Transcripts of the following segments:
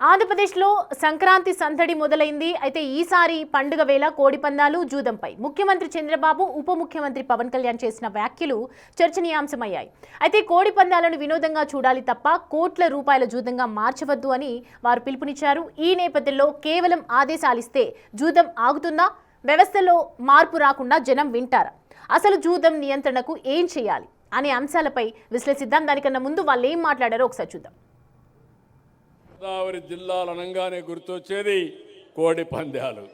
ఆంధ్రప్రదేశ్లో సంక్రాంతి సందడి మొదలైంది. అయితే ఈసారి పండుగ వేళ కోడిపందాలు జూదంపై ముఖ్యమంత్రి చంద్రబాబు, ఉప ముఖ్యమంత్రి పవన్ కళ్యాణ్ చేసిన వ్యాఖ్యలు చర్చనీయాంశమయ్యాయి. అయితే కోడిపందాలను వినోదంగా చూడాలి తప్ప కోట్ల రూపాయల జూదంగా మార్చవద్దు అని వారు పిలుపునిచ్చారు. ఈ నేపథ్యంలో కేవలం ఆదేశాలిస్తే జూదం ఆగుతుందా? వ్యవస్థలో మార్పు రాకుండా జనం వింటారా? అసలు జూదం నియంత్రణకు ఏం చేయాలి అనే అంశాలపై విశ్లేషిద్దాం. దానికన్నా ముందు వాళ్ళు ఏం మాట్లాడారో ఒకసారి చూద్దాం. గోదావరి జిల్లాలు అనగానే గుర్తొచ్చేది కోడి పందాలు.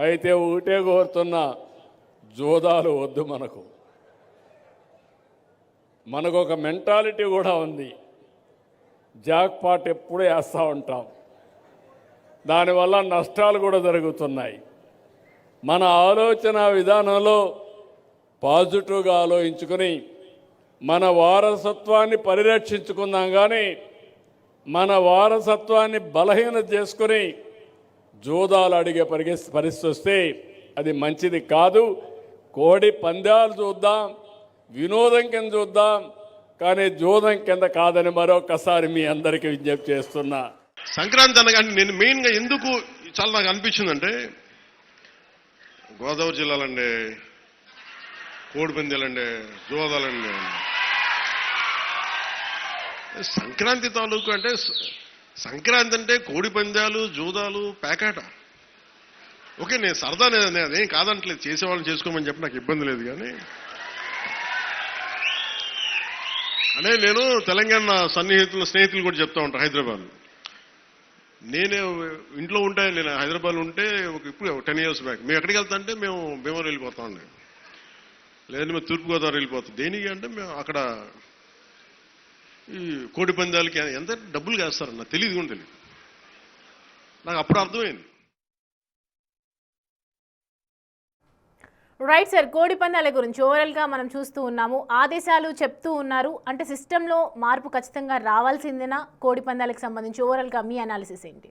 అయితే ఒకటే కోరుతున్న, జోదాలు వద్దు. మనకు ఒక మెంటాలిటీ కూడా ఉంది. జాక్ పాట్ ఎప్పుడూ వేస్తూ ఉంటాం, దానివల్ల నష్టాలు కూడా జరుగుతున్నాయి. మన ఆలోచన విధానంలో పాజిటివ్గా ఆలోచించుకొని మన వారసత్వాన్ని పరిరక్షించుకుందాం. కానీ మన వారసత్వాన్ని బలహీనత చేసుకుని జూదాలు అడిగే పరిస్థితి వస్తే అది మంచిది కాదు. కోడి పందాలు చూద్దాం, వినోదం కింద చూద్దాం, కానీ జూదం కింద కాదని మరొకసారి మీ అందరికీ విజ్ఞప్తి చేస్తున్నా. సంక్రాంతి అనగానే నేను మెయిన్గా ఎందుకు చాలా నాకు అనిపించిందంటే, గోదావరి జిల్లాలండి, కోడిపందాలండి, జూదాలండి, సంక్రాంతి తాలూకు అంటే సంక్రాంతి అంటే కోడిపందాలు, జూదాలు, పేకాట. ఓకే, నేను సరదా అదేం కాదంటలేదు, చేసేవాళ్ళని చేసుకోమని చెప్పి నాకు ఇబ్బంది లేదు. కానీ అంటే నేను తెలంగాణ స్నేహితులు కూడా చెప్తా ఉంటాను. హైదరాబాద్ నేనే ఇంట్లో ఉంటే, నేను హైదరాబాద్ ఉంటే ఇప్పుడు 10 years బ్యాక్ మేము ఎక్కడికి వెళ్తా అంటే మేము భీమవరం వెళ్ళిపోతా ఉండే, లేదంటే మేము తూర్పుగోదావరి వెళ్ళిపోతాం. దేనికి అంటే మేము అక్కడ ఈ కోడి పందాలకి ఎంత డబ్బులు వేస్తారని నాకు తెలియదు కూడా తెలియదు. నాకు అప్పుడు అర్థమైంది. రైట్ సార్, కోడి పందాల గురించి ఓవరాల్గా మనం చూస్తూ ఉన్నాము. ఆదేశాలు చెప్తూ ఉన్నారు, అంటే సిస్టంలో మార్పు ఖచ్చితంగా రావాల్సిందేనా? కోడి పందాలకు సంబంధించి ఓవరాల్గా మీ అనాలిసిస్ ఏంటి?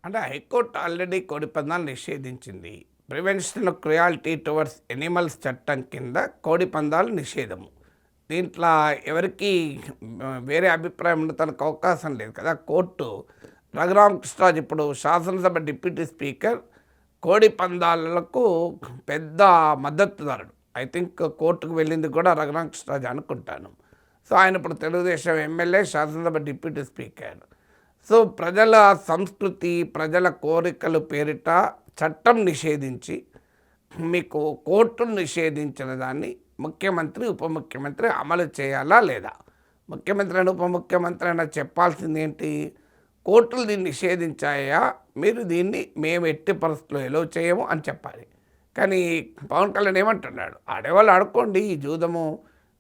అంటే హైకోర్టు ఆల్రెడీ కోడి పందాలు నిషేధించింది. Prevention of cruelty towards animals చట్టం కింద కోడి పందాలు నిషేధము. దీంట్లో ఎవరికి వేరే అభిప్రాయం ఉండటానికి అవకాశం లేదు కదా. కోర్టు రఘురామకృష్ణరాజు ఇప్పుడు శాసనసభ డిప్యూటీ స్పీకర్ కోడి పందాలకు పెద్ద మద్దతుదారుడు. ఐ థింక్ కోర్టుకు వెళ్ళింది కూడా రఘురామకృష్ణరాజు అనుకుంటాను. సో ఆయన ఇప్పుడు తెలుగుదేశం ఎమ్మెల్యే, శాసనసభ డిప్యూటీ స్పీకర్. సో ప్రజల సంస్కృతి, ప్రజల కోరికలు పేరిట చట్టం నిషేధించి మీకు కోర్టును నిషేధించిన దాన్ని ముఖ్యమంత్రి, ఉప ముఖ్యమంత్రి అమలు చేయాలా లేదా? ముఖ్యమంత్రి అయినా ఉప ముఖ్యమంత్రి అయినా చెప్పాల్సింది ఏంటి? కోర్టులు దీన్ని నిషేధించాయా, మీరు దీన్ని మేము ఎట్టి పరిస్థితుల్లో ఎలో చేయము అని చెప్పాలి. కానీ పవన్ కళ్యాణ్ ఏమంటున్నాడు? ఆడేవాళ్ళు ఆడుకోండి, జూదము,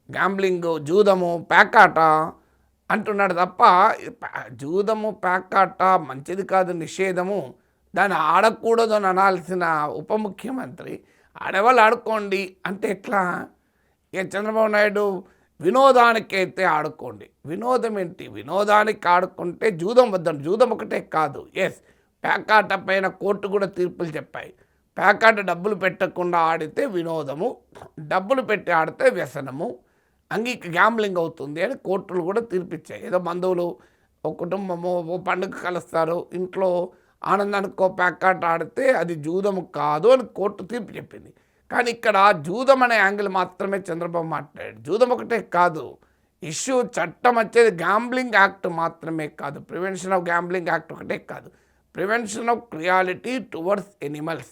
గ్యాంబ్లింగు, జూదము, పేకాట అంటున్నాడు తప్ప జూదము, పేకాట మంచిది కాదు, నిషేధము, దాన్ని ఆడకూడదు అని అనాల్సిన ఉప ముఖ్యమంత్రి ఆడేవాళ్ళు ఆడుకోండి అంటే ఎట్లా? ఇక చంద్రబాబు నాయుడు వినోదానికైతే ఆడుకోండి. వినోదం ఏంటి? వినోదానికి ఆడుకుంటే జూదం వద్దండి. జూదం ఒకటే కాదు, ఎస్, పేకాట పైన కోర్టు కూడా తీర్పులు చెప్పాయి. పేకాట డబ్బులు పెట్టకుండా ఆడితే వినోదము, డబ్బులు పెట్టి ఆడితే వ్యసనము, గ్యాంబ్లింగ్ అవుతుంది అని కోర్టులు కూడా తీర్పిచ్చాయి. ఏదో బంధువులు, ఒక కుటుంబము ఓ పండుగ కలుస్తారు, ఇంట్లో ఆనందానికో పేకాట ఆడితే అది జూదము కాదు అని కోర్టు తీర్పు చెప్పింది. కానీ ఇక్కడ జూదం అనే యాంగిల్ మాత్రమే చంద్రబాబు మాట్లాడాడు. జూదం ఒకటే కాదు ఇష్యూ, చట్టం వచ్చేది గ్యాంబ్లింగ్ యాక్ట్ మాత్రమే కాదు, ప్రివెన్షన్ ఆఫ్ గ్యాంబ్లింగ్ యాక్ట్ ఒకటే కాదు, prevention of cruelty towards animals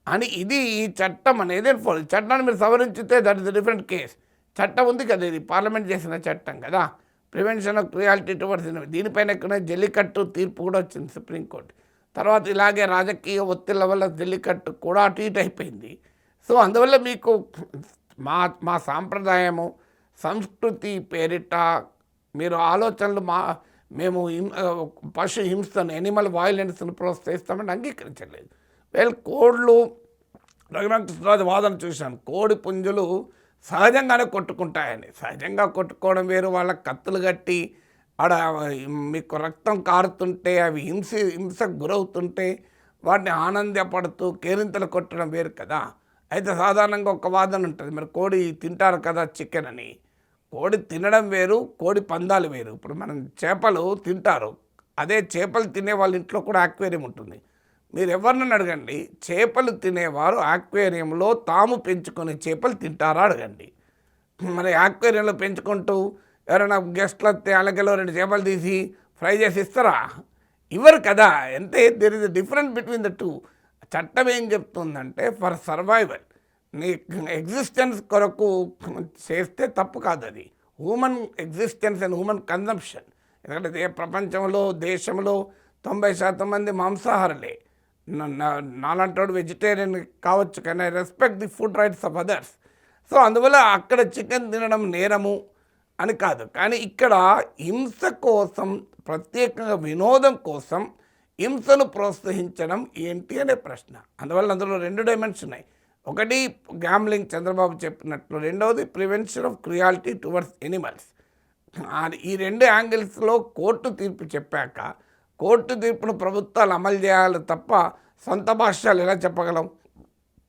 అని ఇది ఈ చట్టం అనేది. చట్టాన్ని మీరు సవరించితే దట్ ఇస్ డిఫరెంట్ కేస్. చట్టం ఉంది కదా, ఇది పార్లమెంట్ చేసిన చట్టం కదా, prevention of cruelty towards animals. దీనిపైన ఎక్కడ జల్లికట్టు తీర్పు కూడా వచ్చింది సుప్రీంకోర్టు. తర్వాత ఇలాగే రాజకీయ ఒత్తిళ్ల వల్ల జల్లికట్టు కూడా అటు ఇటు అయిపోయింది. సో అందువల్ల మీకు మా సాంప్రదాయము, సంస్కృతి పేరిట మీరు ఆలోచనలు మేము పశు హింసను, ఎనిమల్ వైలెన్స్ను ప్రోత్సహిస్తామని అంగీకరించలేదు. కోళ్ళు, రఘురామకృష్ణరాజు వాదన చూశాను, కోడి పుంజులు సహజంగానే కొట్టుకుంటాయని. సహజంగా కొట్టుకోవడం వేరు, వాళ్ళకి కత్తులు కట్టి ఆడ మీకు రక్తం కారుతుంటే, అవి హింసకు గురవుతుంటే వాటిని ఆనందపడుతూ కేరింతలు కొట్టడం వేరు కదా. అయితే సాధారణంగా ఒక వాదన ఉంటుంది, మరి కోడి తింటారు కదా చికెన్ అని. కోడి తినడం వేరు, కోడి పందాలు వేరు. ఇప్పుడు మనం చేపలు తింటారు, అదే చేపలు తినే వాళ్ళ ఇంట్లో కూడా ఆక్వేరియం ఉంటుంది. మీరు ఎవరినైనా అడగండి, చేపలు తినేవారు ఆక్వేరియంలో తాము పెంచుకునే చేపలు తింటారా అడగండి. మరి ఆక్వేరియంలో పెంచుకుంటూ ఎవరైనా గెస్ట్లు వస్తే అలాగలో 2 చేపలు తీసి ఫ్రై చేసి ఇస్తారా? ఇవ్వరు కదా. అంటే there is a difference between the two. చట్టం ఏం చెప్తుందంటే ఫర్ సర్వైవల్, నీ ఎగ్జిస్టెన్స్ కొరకు చేస్తే తప్పు కాదు. అది human existence and human consumption. ఎందుకంటే ప్రపంచంలో దేశంలో 90% మంది మాంసాహారులే. నాలంటోడు వెజిటేరియన్ కావచ్చు, కానీ I respect the food rights of others. So అందువల్ల అక్కడ చికెన్ తినడం నేరము అని కాదు. కానీ ఇక్కడ హింస కోసం, ప్రత్యేకంగా వినోదం కోసం హింసను ప్రోత్సహించడం ఏంటి అనే ప్రశ్న. అందువల్ల అందులో 2 డైమెన్షన్ ఉన్నాయి. ఒకటి గ్యాంబ్లింగ్ చంద్రబాబు చెప్పినట్లు, రెండవది prevention of cruelty towards animals. ఈ 2 యాంగిల్స్లో కోర్టు తీర్పు చెప్పాక కోర్టు తీర్పును ప్రభుత్వాలు అమలు చేయాలి తప్ప సొంత భాష్యాలు ఎలా చెప్పగలం?